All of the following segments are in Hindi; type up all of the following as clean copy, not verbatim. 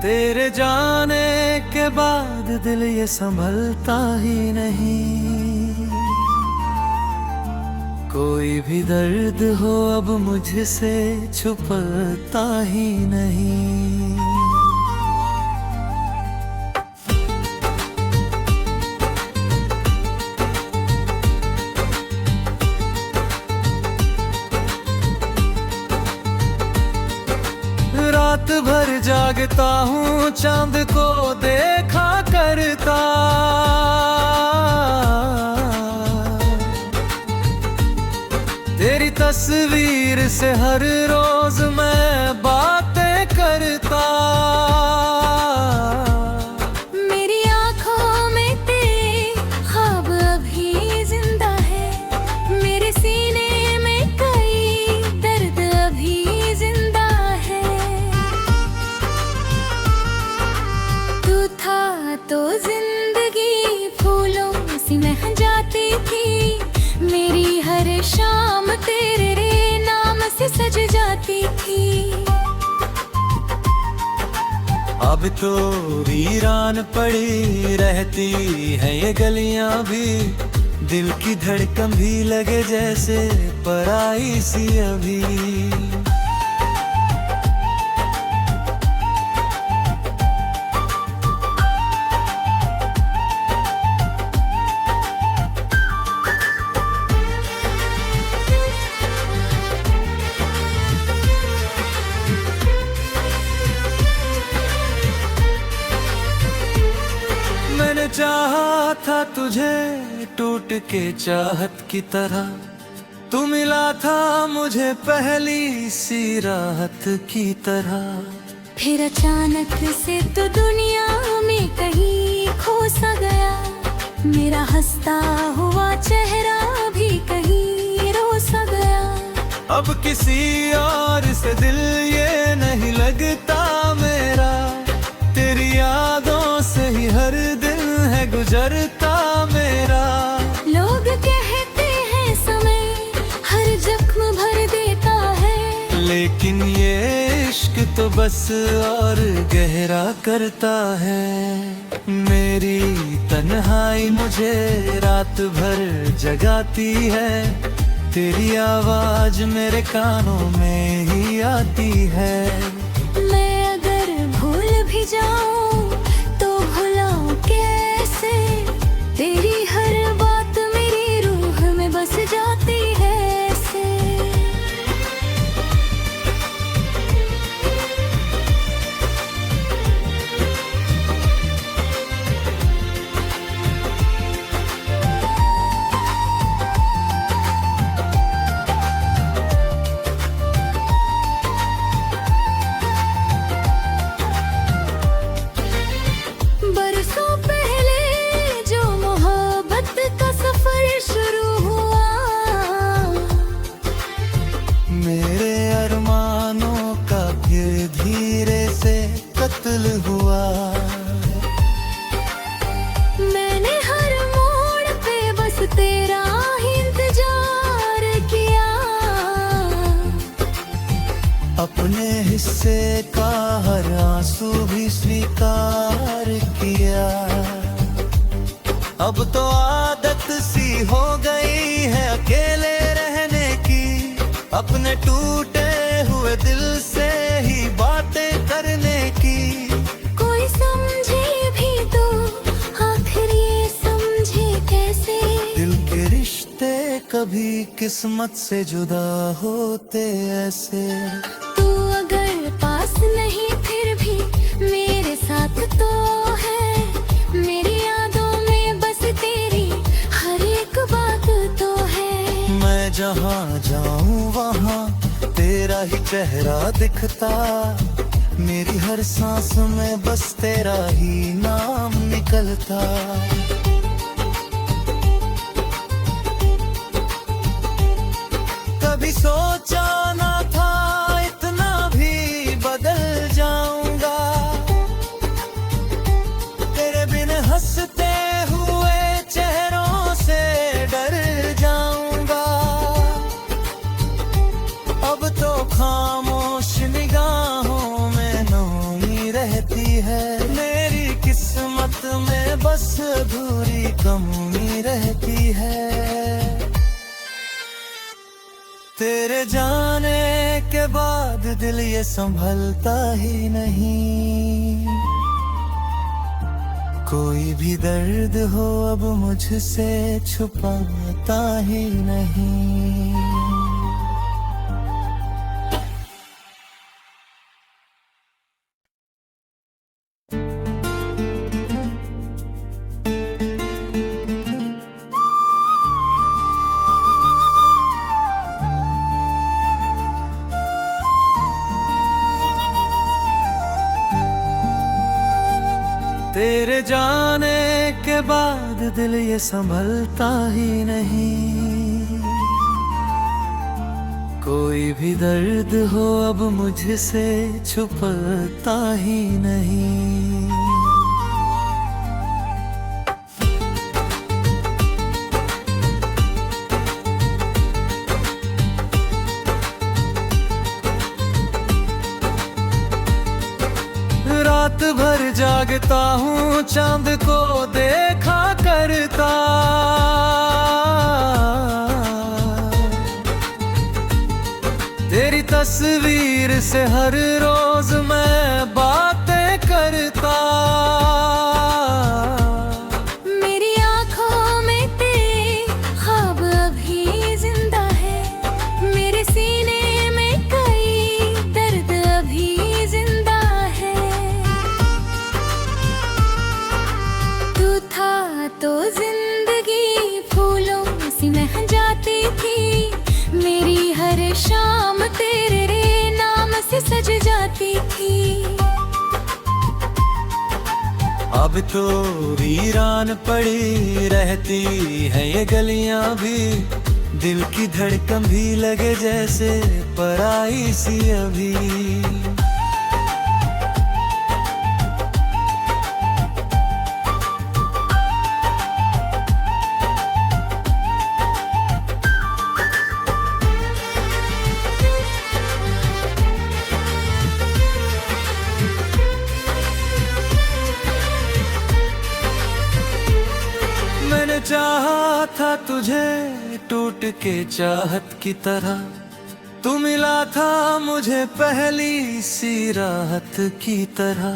तेरे जाने के बाद दिल ये संभलता ही नहीं। कोई भी दर्द हो अब मुझसे छुपता ही नहीं। रात भर जागता हूँ चांद को देखा करता। तेरी तस्वीर से हर रोज मैं बातें करता। मेरी आँखों में तेरे ख्वाब अभी जिंदा है। मेरे सीने में कई दर्द अभी जिंदा है। तू था तो जिंदगी फूलों सी महक जाती थी। मेरी हर शाम तेरे नाम से सज जाती थी। अब तो वीरान पड़ी रहती है ये गलियां भी। दिल की धड़कन भी लगे जैसे पराई सी अभी। मैंने चाहा था तुझे टूट के चाहत की तरह। तू मिला था मुझे पहली सी राहत की तरह। फिर अचानक से तो दुनिया में कहीं खो सा गया। मेरा हंसता हुआ चेहरा भी कहीं रो सा गया। अब किसी और से दिल ये नहीं लगता मेरा। तेरी यादों से ही हर दिन है गुजरता मेरा। लोग कहते हैं समय हर जख्म भर देता है। लेकिन ये इश्क तो बस और गहरा करता है। मेरी तन्हाई मुझे रात भर जगाती है। तेरी आवाज मेरे कानों में ही आती है। मैं अगर भूल भी जाऊं तो भुलाऊं कैसे। तेरी हर बात मेरी रूह में बस जाती है ऐसे। बरसों पहले जो मोहब्बत का सफर शुरू हुआ। मेरे अरमानों का फिर धीरे से कत्ल हुआ। मैंने हर मोड़ पे बस तेरा ही इंतजार किया। अपने हिस्से का हर आंसू भी स्वीकार किया। अब तो आदत सी हो गई है अकेले रहने की। अपने टूटे हुए दिल से ही बातें करने की। कोई समझे भी तो आखिर ये समझे कैसे। दिल के रिश्ते कभी किस्मत से जुदा होते ऐसे। तू अगर पास नहीं फिर भी मेरे साथ तो है। मेरी यादों में बस तेरी हर एक बात तो है। मैं जहाँ जाऊँ वहाँ तेरा ही चेहरा दिखता। मेरी हर सांस में बस तेरा ही नाम निकलता। कभी सोचा ना था इतना भी बदल जाऊंगा। तेरे बिन हंसते हुए चेहरों से डर जाऊंगा। अब तो खामोश निगाहों में नमी रहती बस अधूरी कमी रहती है। तेरे जाने के बाद दिल ये संभलता ही नहीं। कोई भी दर्द हो अब मुझसे छुपाता ही नहीं। तेरे जाने के बाद दिल ये संभलता ही नहीं। कोई भी दर्द हो अब मुझसे छुपता ही नहीं। रात भर जागता हूँ चांद को देखा करता। तेरी तस्वीर से हर रोज मैं बातें करता। मेरी आँखों में तेरे ख्वाब अभी जिंदा है। मेरे सीने में कई दर्द अभी जिंदा है। तू था तो जिंदगी फूलों सी महक जाती थी। मेरी हर शाम तेरे नाम से सज जाती थी। अब तो वीरान पड़ी रहती है ये गलियां भी। दिल की धड़कन भी लगे जैसे पराई सी अभी। मैंने चाहा था तुझे टूट के चाहत की तरह। तू मिला था मुझे पहली सी राहत की तरह।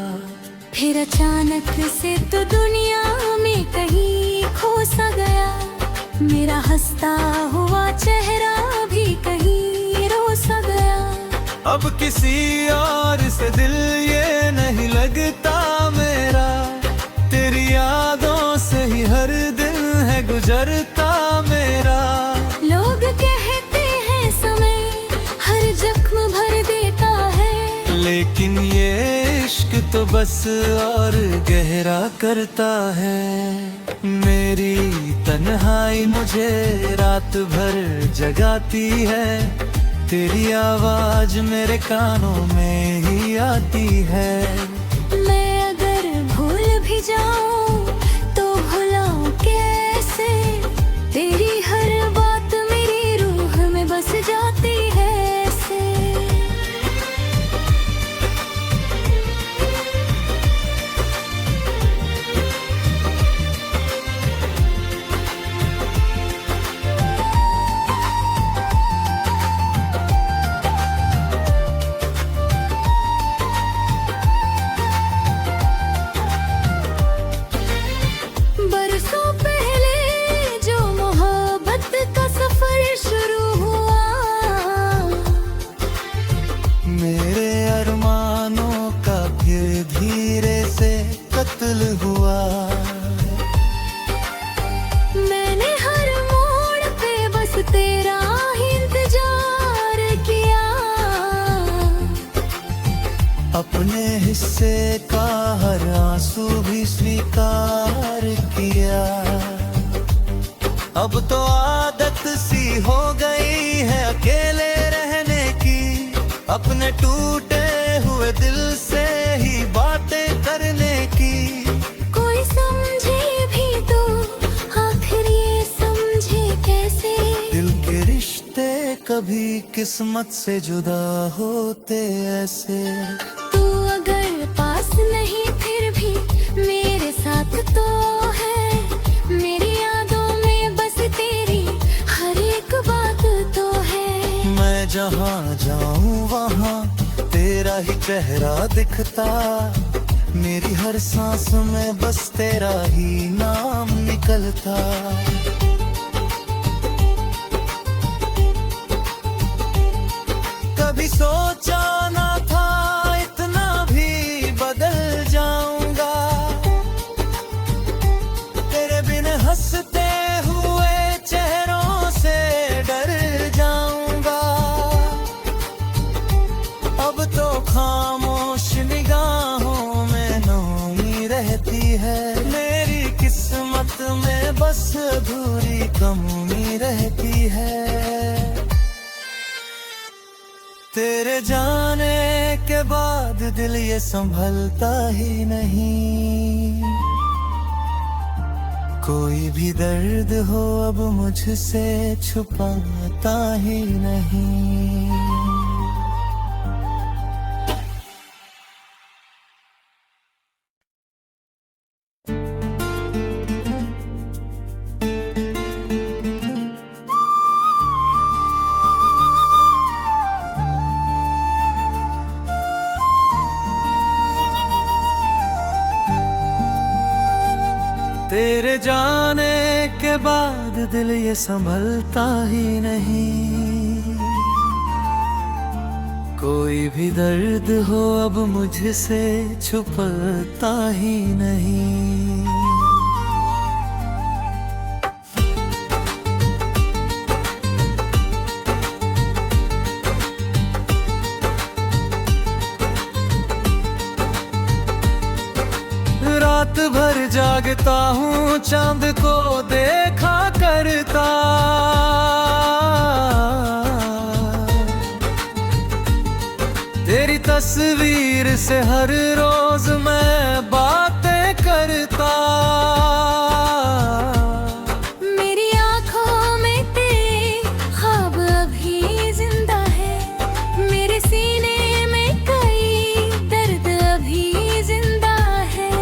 फिर अचानक से तो दुनिया में कहीं खो सा गया। मेरा हंसता हुआ चेहरा भी कहीं रो सा गया। अब किसी और से दिल ये नहीं लगता मेरा। तेरी यादों से ही हर दिन है गुजरता मेरा। लोग कहते हैं समय हर जख्म भर देता है। लेकिन ये इश्क तो बस और गहरा करता है। मेरी तन्हाई मुझे रात भर जगाती है। तेरी आवाज मेरे कानों में ही आती है। मैं अगर भूल भी जाऊं तो भुलाऊं कैसे। तेरी हर बात मेरी रूह में बस जाती है ऐसे। बरसों पहले जो मोहब्बत का सफर शुरू हुआ। मेरे अरमानों का फिर धीरे से कत्ल हुआ। मैंने हर मोड़ पे बस तेरा ही इंतजार किया। अपने हिस्से का हर आंसू भी स्वीकार किया। अब तो आदत सी हो गई है अकेले रहने की। अपने टूटे हुए दिल से ही बातें करने की। कोई समझे भी तो आखिर ये समझे कैसे। दिल के रिश्ते कभी किस्मत से जुदा होते ऐसे। तू अगर पास नहीं फिर भी मेरे साथ तो जहाँ जाऊं वहाँ तेरा ही चेहरा दिखता, मेरी हर सांस में बस तेरा ही नाम निकलता। कभी सोचा ना था इतना भी बदल जाऊंगा, तेरे बिन हंसते हुए चेहरों से डर जाऊंगा। अब तो खामोश निगाहों में नौमी रहती है, मेरी किस्मत में बस अधूरी कमी रहती है। तेरे जाने के बाद दिल ये संभलता ही नहीं, कोई भी दर्द हो अब मुझसे छुपाता ही नहीं। तेरे जाने के बाद दिल ये संभलता ही नहीं, कोई भी दर्द हो अब मुझसे छुपता ही नहीं। रात भर जागता हूँ चांद को देखा करता, तेरी तस्वीर से हर रोज मैं बातें करता। मेरी आँखों में तेरे ख्वाब अभी जिंदा है, मेरे सीने में कई दर्द अभी जिंदा है।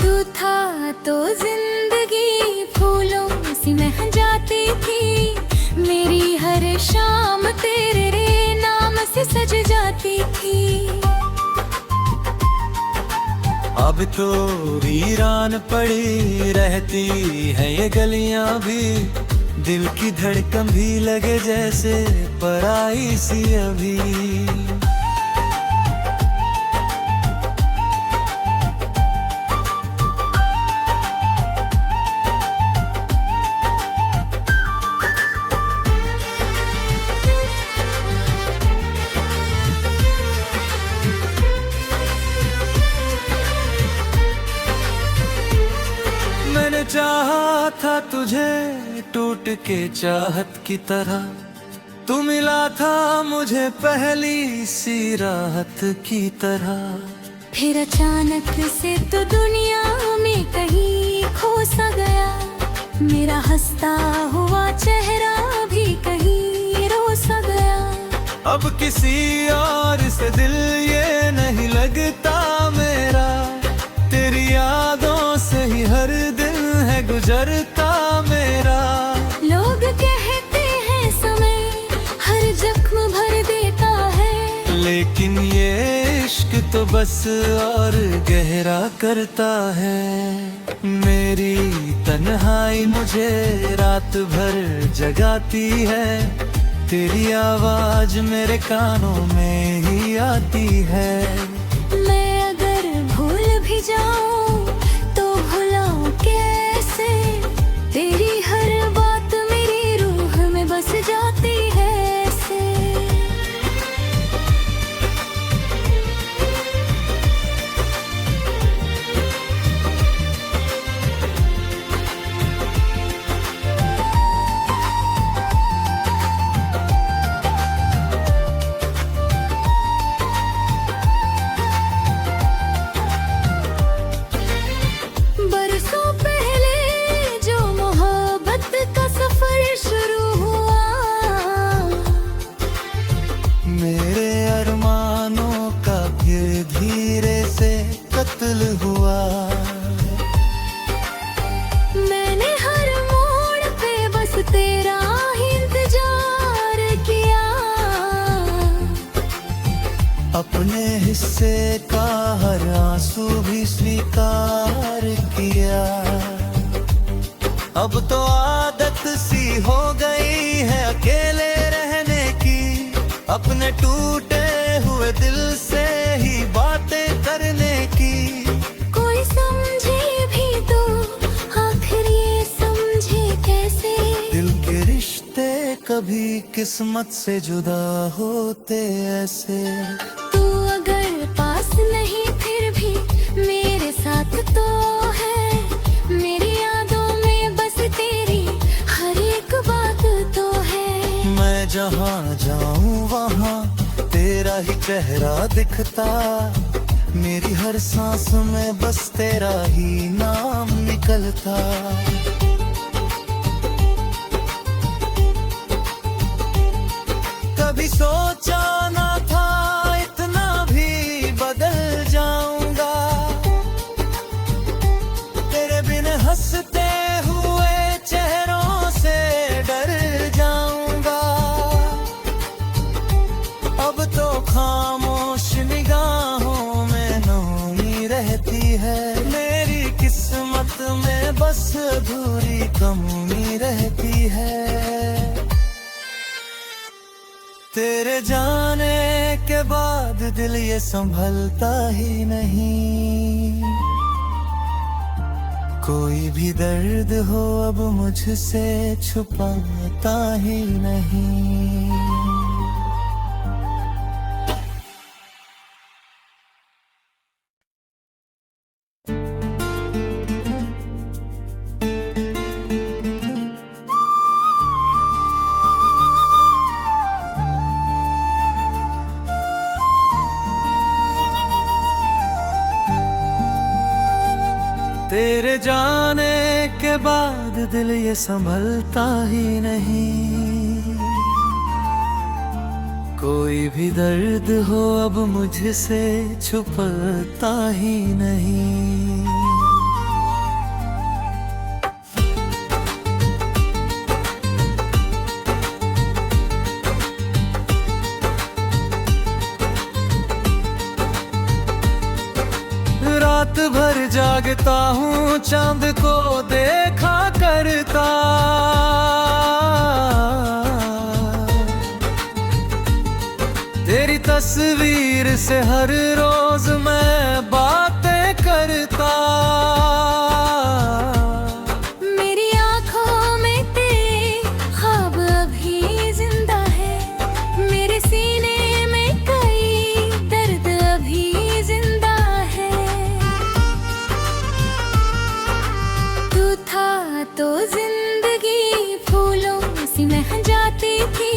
तू था तो जिंदगी फूलों सी महक जाती थी, मेरी हर शाम तेरे नाम से सज जाती थी। अब तो वीरान पड़ी रहती है ये गलियां भी, दिल की धड़कन भी लगे जैसे पराई सी अभी। मैंने चाहा था तुझे टूट के चाहत की तरह, तू मिला था मुझे पहली सी राहत की तरह। फिर अचानक से तो दुनिया में कहीं खो सा गया, मेरा हंसता हुआ चेहरा भी कहीं रो सा गया। अब किसी और से दिल ये नहीं लगता मेरा, तेरी यादों से ही हर दिन है गुजरता मेरा। लोग कहते हैं समय हर जख्म भर देता है, लेकिन ये इश्क तो बस और गहरा करता है। मेरी तन्हाई मुझे रात भर जगाती है, तेरी आवाज मेरे कानों में ही आती है। मैं अगर भूल भी जाऊं तो भुलाऊं कैसे, तेरी हर बात मेरी रूह में बस जाती है ऐसे। बरसों पहले जो मोहब्बत का सफर शुरू हुआ, मेरे अरमानों का फिर धीरे से कत्ल हुआ। मैंने हर मोड़ पे बस तेरा ही अपने हिस्से का हर आंसू भी स्वीकार किया। अब तो आदत सी हो गई है अकेले रहने की, अपने टूटे हुए दिल से ही बातें करने की। कोई समझे भी तो आखिर ये समझे कैसे, दिल के रिश्ते कभी किस्मत से जुदा होते ऐसे। तू अगर पास नहीं फिर भी मेरे साथ तो है, मेरी यादों में बस तेरी हर एक बात तो है। मैं जहाँ जाऊँ वहाँ तेरा ही चेहरा दिखता, मेरी हर सांस में बस तेरा ही नाम निकलता। कभी सोचा ना था इतना भी बदल जाऊंगा, तेरे बिन हंसते हुए चेहरों से डर जाऊंगा। अब तो खामोश निगाहों में नमी रहती है, मेरी किस्मत में बस अधूरी कमी रहती है। तेरे जाने के बाद दिल ये संभलता ही नहीं, कोई भी दर्द हो अब मुझसे छुपाता ही नहीं। तेरे जाने के बाद दिल ये संभलता ही नहीं, कोई भी दर्द हो अब मुझसे छुपता ही नहीं। रात भर जागता हूँ चांद को देखा करता, तेरी तस्वीर से हर रोज मैं बातें करता। मेरी आँखों में तेरे ख्वाब अभी जिंदा है, मेरे सीने में कई दर्द अभी जिंदा है। तू था तो जिंदगी फूलों सी महक जाती थी,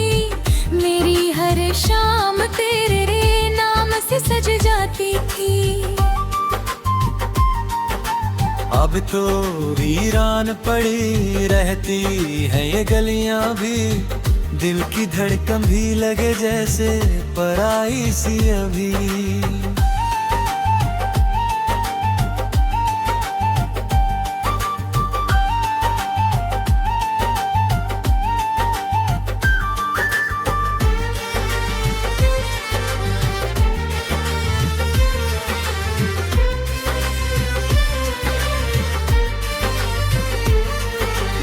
मेरी हर शाम तेरे नाम से सज जाती थी। अब तो वीरान पड़ी रहती है ये गलियां भी, दिल की धड़कन भी लगे जैसे पराई सी अभी।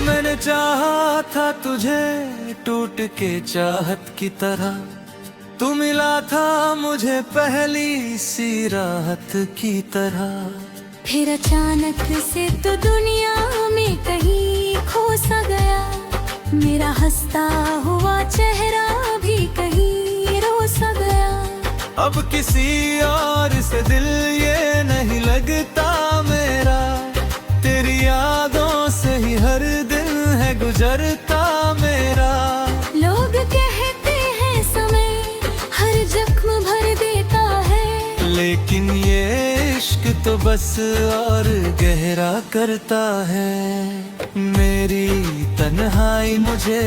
मैंने चाहा था तुझे टूट के चाहत की तरह, तू मिला था मुझे पहली सी राहत की तरह। फिर अचानक से तो दुनिया में कहीं खो सा गया, मेरा हंसता हुआ चेहरा भी कहीं रो सा गया। अब किसी और से दिल ये नहीं लगता मेरा, तेरी यादों से ही हर दिन है गुजरता मेरा। लोग कहते हैं समय हर जख्म भर देता है, लेकिन ये इश्क तो बस और गहरा करता है। मेरी तन्हाई मुझे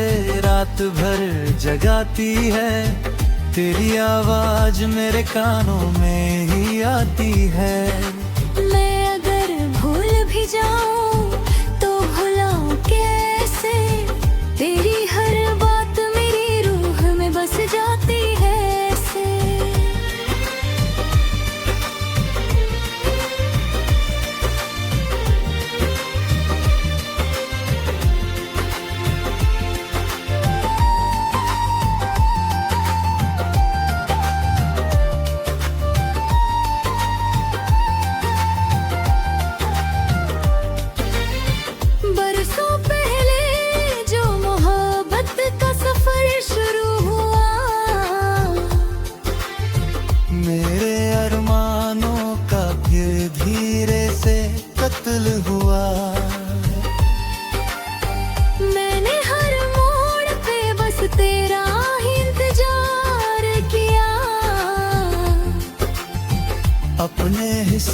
रात भर जगाती है, तेरी आवाज मेरे कानों में ही आती है। मैं अगर भूल भी जाऊं तो भुलाऊं कैसे, तेरी हर बात मेरी रूह में बस जाती है ऐसे।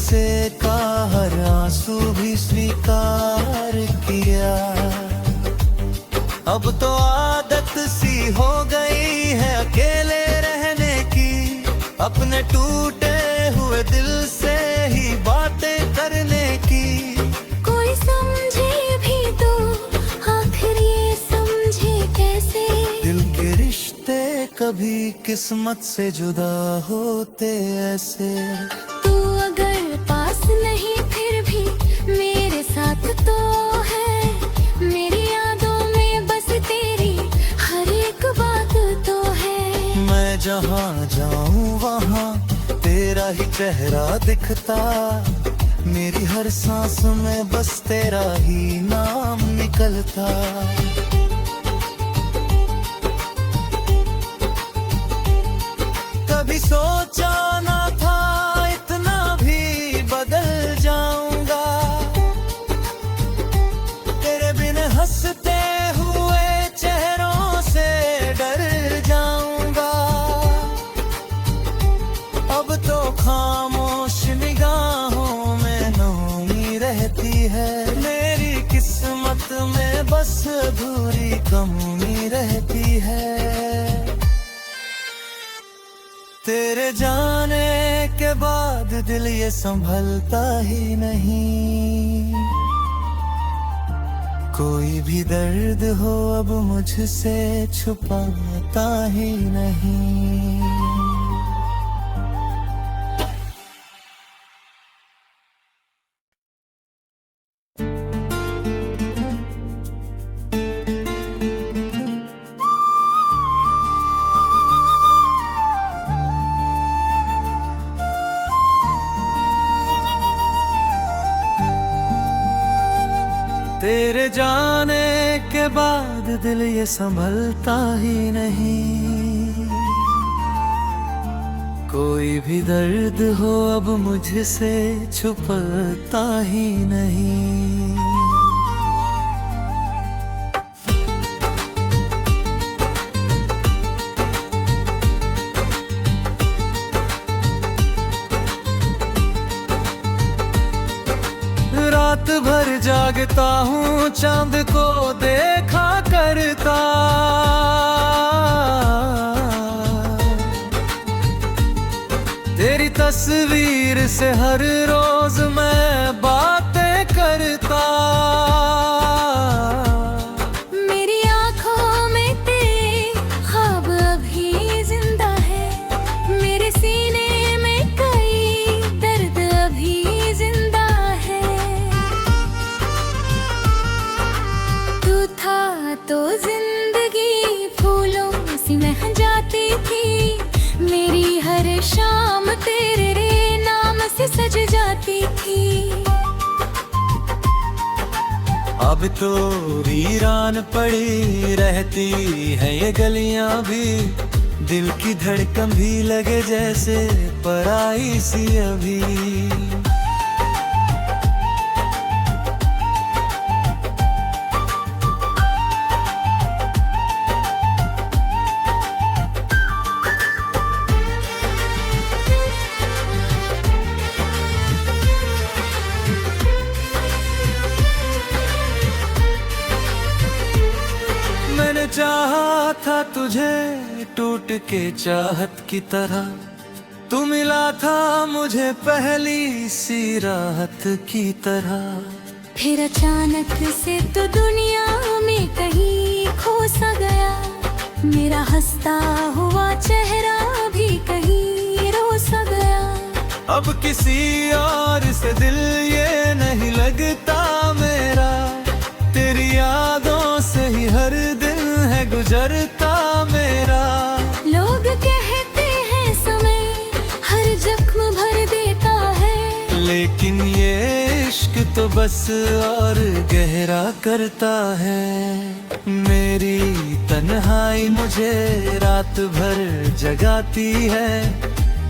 से का हर आंसू भी स्वीकार किया। अब तो आदत सी हो गई है अकेले रहने की, अपने टूटे हुए दिल से ही बातें करने की। कोई समझे भी तो आखिर ये समझे कैसे, दिल के रिश्ते कभी किस्मत से जुदा होते ऐसे। तू अगर पास नहीं फिर भी मेरे साथ तो है, मेरी यादों में बस तेरी हर एक बात तो है। मैं जहाँ जाऊँ वहाँ तेरा ही चेहरा दिखता, मेरी हर सांस में बस तेरा ही नाम निकलता। कभी सोचा ना था इतना भी बदल जाऊंगा, तेरे बिन हंसते हुए चेहरों से डर जाऊंगा। अब तो खामोश निगाहों में नमी रहती है, मेरी किस्मत में बस अधूरी कमी रहती है। तेरे जाने के बाद दिल ये संभलता ही नहीं, कोई भी दर्द हो अब मुझसे छुपाता ही नहीं। तेरे जाने के बाद दिल ये संभलता ही नहीं, कोई भी दर्द हो अब मुझसे छुपता ही नहीं। रात भर जागता हूँ चांद को देखा करता, तेरी तस्वीर से हर रोज मैं बातें करता। मेरी आँखों में तेरे ख्वाब अभी जिंदा है, मेरे सीने में कई दर्द अभी जिंदा है। तू था तो जिंदगी फूलों सी महक जाती थी, मेरी हर शाम तेरे नाम से सज जाती थी। अब तो वीरान पड़ी रहती है ये गलियां भी, दिल की धड़कन भी लगे जैसे पराई सी अभी। मैंने चाहा था तुझे टूट के चाहत की तरह, तू मिला था मुझे पहली सी राहत की तरह। फिर अचानक से तो दुनिया में कहीं खो सा गया, मेरा हंसता हुआ चेहरा भी कहीं रो सा गया। अब किसी और से दिल ये नहीं लगता मेरा, तेरी यादों से ही हर दिन है गुजरता मेरा। लोग कहते हैं समय हर जख्म भर देता है, लेकिन ये इश्क तो बस और गहरा करता है। मेरी तन्हाई मुझे रात भर जगाती है,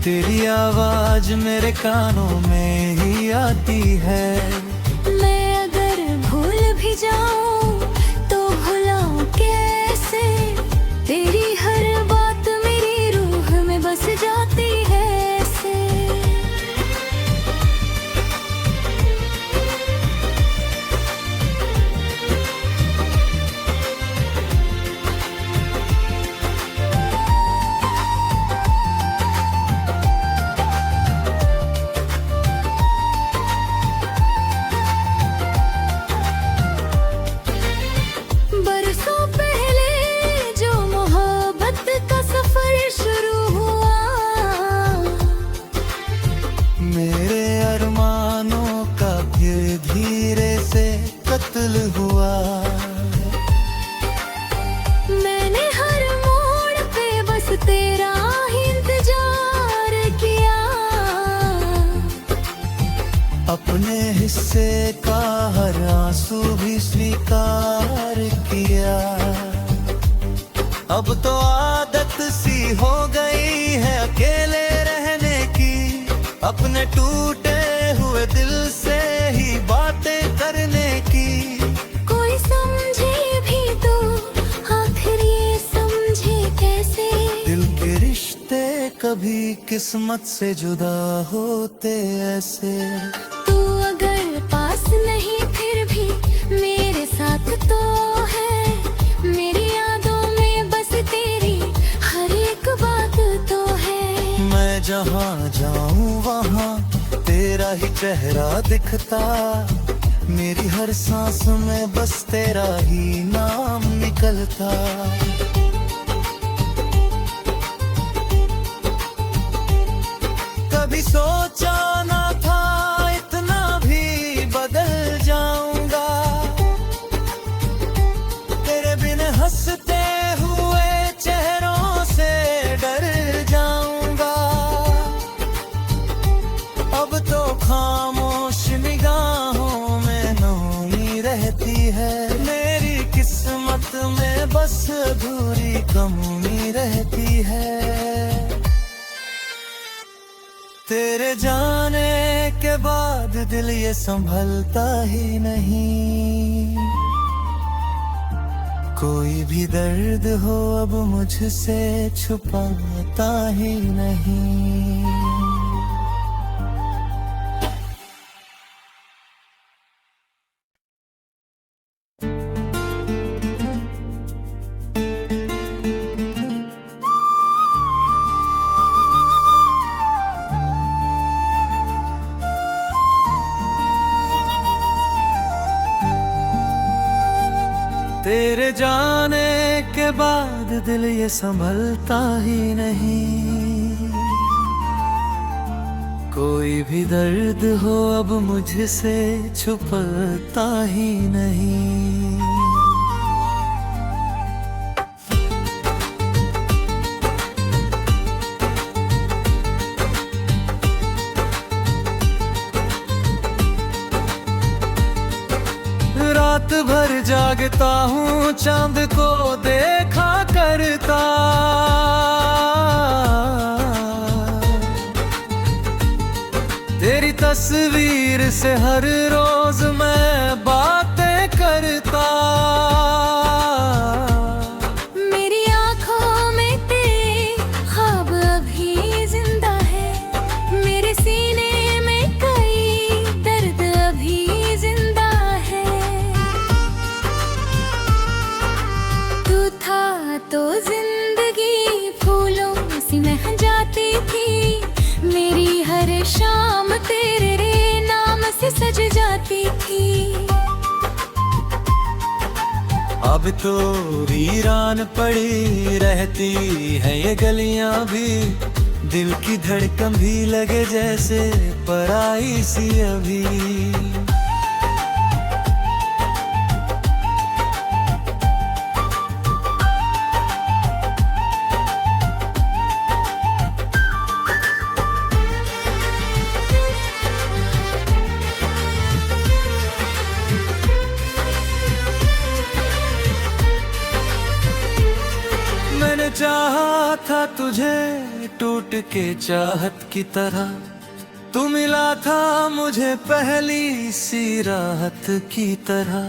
तेरी आवाज मेरे कानों में ही आती है। मैं अगर भूल भी जाऊं तो भुलाऊं कैसे, तेरी हर बात मेरी रूह में बस जाती है ऐसे। किस्से का हर आंसू भी स्वीकार किया। अब तो आदत सी हो गई है अकेले रहने की, अपने टूटे हुए दिल से ही बातें करने की। कोई समझे भी तो आखिर ये समझे कैसे, दिल के रिश्ते कभी किस्मत से जुदा होते ऐसे। तू अगर पास नहीं फिर भी मेरे साथ तो है, मेरी यादों में बस तेरी हर एक बात तो है। मैं जहाँ जाऊँ वहाँ तेरा ही चेहरा दिखता, मेरी हर सांस में बस तेरा ही नाम निकलता। कभी सोचा ना था इतना भी बदल जाऊंगा, तेरे बिन हंसते हुए चेहरों से डर जाऊंगा। अब तो खामोश निगाहों में नमी रहती है, मेरी किस्मत में बस अधूरी कमी रहती है। तेरे जाने के बाद दिल ये संभलता ही नहीं, कोई भी दर्द हो अब मुझसे छुपाता ही नहीं। तेरे जाने के बाद दिल ये संभलता ही नहीं, कोई भी दर्द हो अब मुझसे छुपता ही नहीं। रात भर जागता हूँ चांद को देखा करता, तेरी तस्वीर से हर रोज मैं बातें करता। मेरी आँखों में तेरे ख्वाब अभी जिंदा है, मेरे सीने में कई दर्द अभी जिंदा है। तू था तो जिंदगी फूलों सी महक जाती थी, मेरी हर शाम तेरे नाम से सज जाती थी। अब तो वीरान पड़ी रहती है ये गलियां भी, दिल की धड़कन भी लगे जैसे पराई सी अभी। मैंने चाहा था तुझे टूट के चाहत की तरह, तू मिला था मुझे पहली सी राहत की तरह।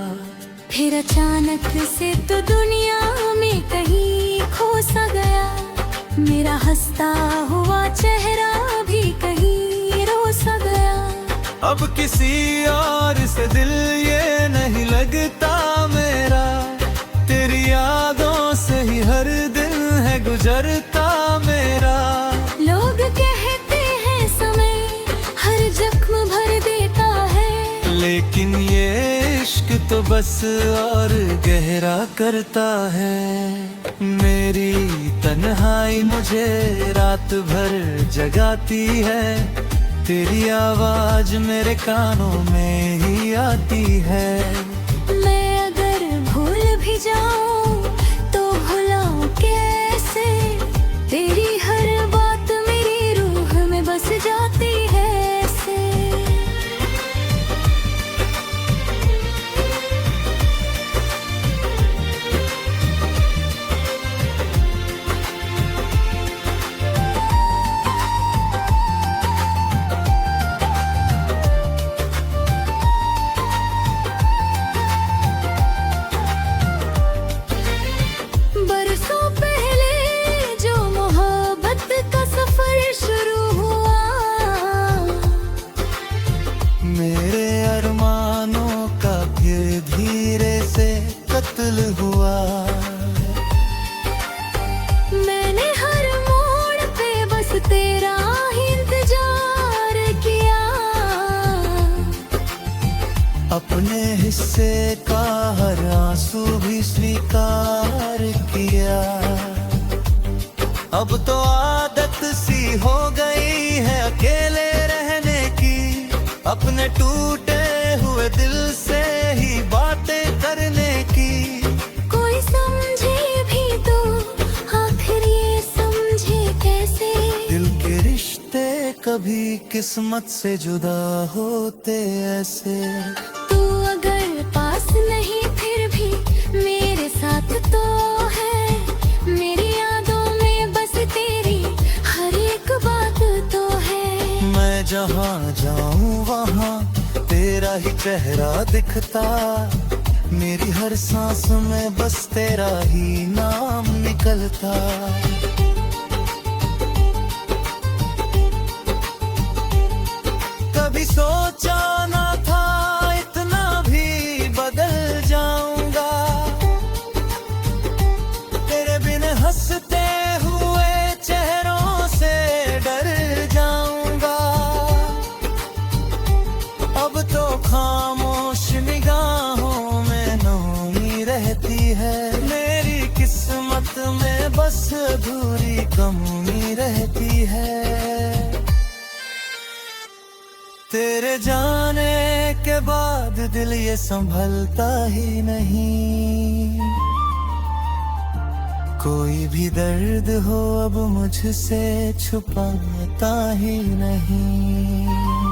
फिर अचानक से तो दुनिया में कहीं खो सा गया, मेरा हंसता हुआ चेहरा भी कहीं रो सा गया। अब किसी और से दिल ये नहीं लगता मेरा, तेरी यादों से ही हर दिन है गुजरता मेरा। लोग कहते हैं समय हर जख्म भर देता है, लेकिन ये इश्क तो बस और गहरा करता है। मेरी तन्हाई मुझे रात भर जगाती है, तेरी आवाज मेरे कानों में ही आती है। मैं अगर भूल भी जाऊं तो भुलाऊं कैसे, तेरी हर बात मेरी रूह में बस जाती है ऐसे। तेरा ही इंतजार किया। अपने हिस्से का हर आंसू भी स्वीकार किया। अब तो आदत सी हो गई है अकेले रहने की, अपने टूटे हुए दिल से ही बातें करने की। कोई समझे भी तो आखिर ये समझे कैसे, दिल के रिश्ते कभी किस्मत से जुदा होते ऐसे। तू अगर पास नहीं फिर भी मेरे साथ तो है, मेरी यादों में बस तेरी हर एक बात तो है। मैं जहाँ जाऊँ वहाँ तेरा ही चेहरा दिखता, मेरी हर सांस में बस तेरा ही नाम निकलता। कभी सोचा ना था इतना भी बदल जाऊंगा, तेरे बिन हंसते हुए चेहरों से डर जाऊंगा। अब तो खामोश निगाहों में नमी रहती है, मेरी किस्मत में बस अधूरी कमी रहती है। तेरे जाने के बाद दिल ये संभलता ही नहीं, कोई भी दर्द हो अब मुझसे छुपाता ही नहीं।